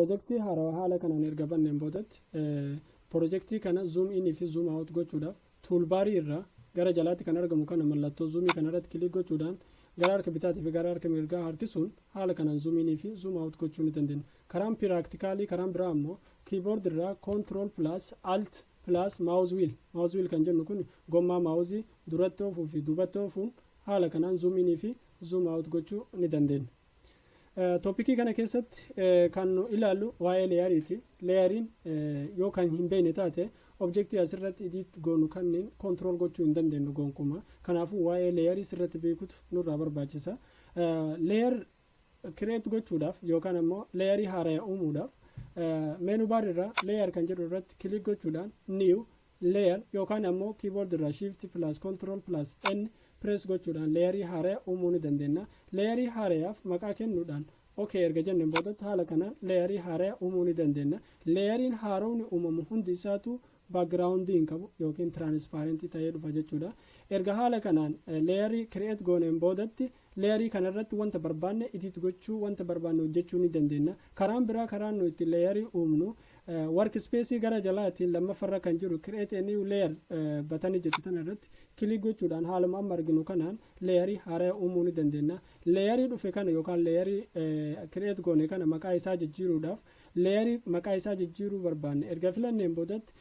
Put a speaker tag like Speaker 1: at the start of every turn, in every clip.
Speaker 1: Projektii haarawaa haala kanaan erga banneen boodatti projektii kana zoom in fi zoom out gochuudhaaf toolbarii irraa gara jalaatti kan argamu kana mallattoo zoomii kana irratti kilik gochuudhaan gara harka bitaatii fi gara harka mirgaa harkisuun haala kanaan zoom in fi zoom out gochuu ni dandeenya. Karaan piraaktikaali karaan biraa ammoo keyboard irraa control plus alt plus mouse wheel kan jennu kun gommaa maawuzii duratti oofuu fi duubatti oofuun haala kanaan zoom in fi zoom out gochuu ni dandeenya. Toopikii kana keessatti kan nu ilaallu waa'ee leeyariiti. Leeyariin yoo kan hin beekne taate objektii asirratti edit goonu kanneen control gochuu hin dandeenyu gonkumaa. Kanaafuu waa'ee leeyarii sirratti beekutu nurraa barbaachisa. Leeyar create gochuudhaaf yookaan ammoo leeyarii haaraa uumuudhaaf menu bar irraa leeyar kan jedhu irratti kilik gochuudhaan new leeyar yookaan ammoo keyboard irraa shift plus control plus n press gochuudhaan leeyarii haaraa uumuu ni dandeenya. Leeyarii haaraaf maqaa kennuudhaan okay erga jenneen boodatti haala kanaan leeyarii haaraa uumuu ni dandeenya. Leeyariin haaraan uumamu hundi isaatu backgroundii hin qabu yookiin transparent ta'ee dhufa jechuudha. Erga haala kanaan leeyarii create gooneen boodatti leeyarii kanarratti wanta barbaanne edit gochuu wanta barbaanne hojjechuu ni dandeenya. Karaan biraa karaan nu itti leeyarii uumnu workspace gara jalaatiin lammaffarra kan jiru create a new layer batanii jettu tanarratti kilik gochuudhaan haaluma amma arginu kanaan leeyarii haaraa uumuu ni dandeenya. Leeyarii dhufe kana yookaan leeyarii create goone kana maqaa isaa jijjiiruudhaaf leeyarii maqaa isaa jijjiiruu barbaanne erga filanneen boodatti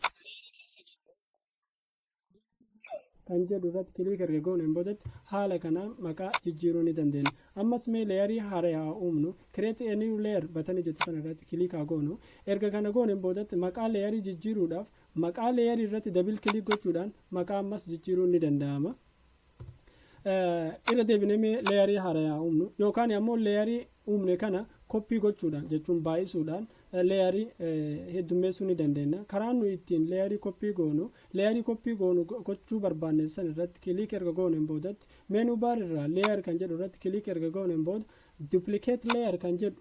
Speaker 1: kan jedhu irratti kilik erga gooneen boodatti haala kanaan maqaa jijjiiruu ni dandeenya. Ammas mee leeyarii haaraa uumnu create a new layer batanii jettu kana irratti kilik haa goonu. Erga kana gooneen boodatti maqaa leeyarii jijjiiruudhaaf maqaa leeyarii irratti dabil kilik gochuudhaan maqaa ammas jijjiiruun ni danda'ama. Irra deebinee mee leeyarii haaraa uumnu yookaan ammoo leeyarii uumne kana koppii gochuudhaan jechuun baay'isuudhaan leeyarii heddummeessuu ni dandeenya. Karaan nu ittiin leeyarii koppii goonu gochuu barbaanne san irratti kilik erga gooneen boodatti menu bar irraa leeyar kan jedhu irratti kilik erga gooneen booda duplicate layer kan jedhu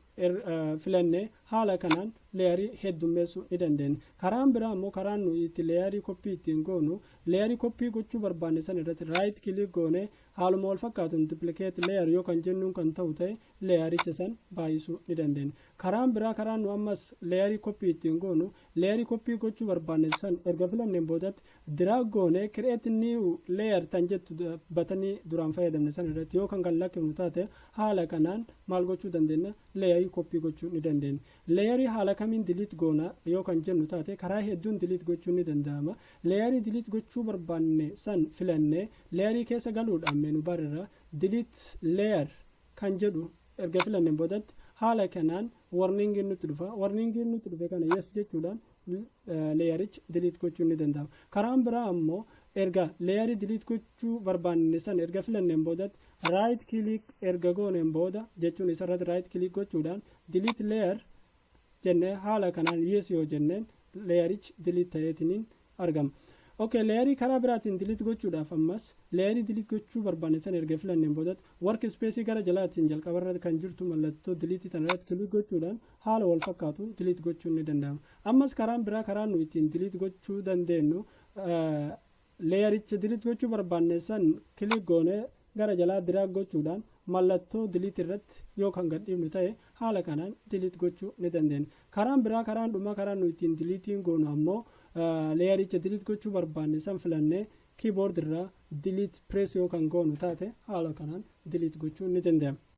Speaker 1: filannee haala kanaan leeyarii heddummeessuu ni dandeenya. Karaan biraa ammoo karaan nu itti leeyarii koppii ittiin goonu leeyarii koppii gochuu barbaanne san irratti right kilik goonee haaluma wal fakkaatuun duplicate layer yoo kan jennuun kan ta'u ta'e leeyaricha san baay'isuu ni dandeenya. Karaan biraa karaan nu ammas leeyarii koppii ittiin goonu leeyarii koppii gochuu barbaanne san erga filanneen boodatti drag goonee create new layer tan jettu batanii duraan fayyadamne san irratti yoo kan lakkifnu taate haala kanaan maal gochuu dandeenya leeyarii koppii gochuu ni dandeenya. Leeyarii haala kamiin delete goona yoo kan jennu taate karaa hedduun delete gochuu ni danda'ama. Leeyarii delete gochuu barbaanne san filannee leeyarii keessa galuudhaan menu bar irraa delete layer kan jedhu erga filanneen boodatti haala kanaan warningiin nutti dhufa. Warningiin nutti dhufe kana yes jechuudhaan leeyaricha delete gochuu ni danda'ama. Karaan biraa ammoo erga leeyarii delete gochuu barbaanne san erga filanneen boodatti right click erga gooneen booda jechuun isarratti right click gochuudhaan delete layer jennee haala kanaan yes yoo jenneen leeyarichi delete ta'eetiniin argama. Okay, leeyarii karaa biraatiin delete gochuudhaaf ammas leeyarii delete gochuu barbaanne san erga filanneen boodatti workspace gara jalaatiin jalqabarra kan jirtu mallattoo delete tanarratti kilik gochuudhaan haala wal fakkaatu delete gochuun ni danda'ama. Ammas karaan biraa karaan nu ittiin delete gochuu dandeenyu leeyaricha delete gochuu barbaanne san kilik goonee gara jalaa drag gochuudhaan mallattoo delete irratti yoo kan gadhiifnu ta'e haala kanaan delete gochuu ni dandeenya. Karaan biraa karaan dhumaa karaan nu ittiin deleting goonu ammoo leeyaricha delete gochuu barbaanne san filannee keyboard irraa delete press yoo kan goonu taate haala kanaan delete gochuu ni danda'ama.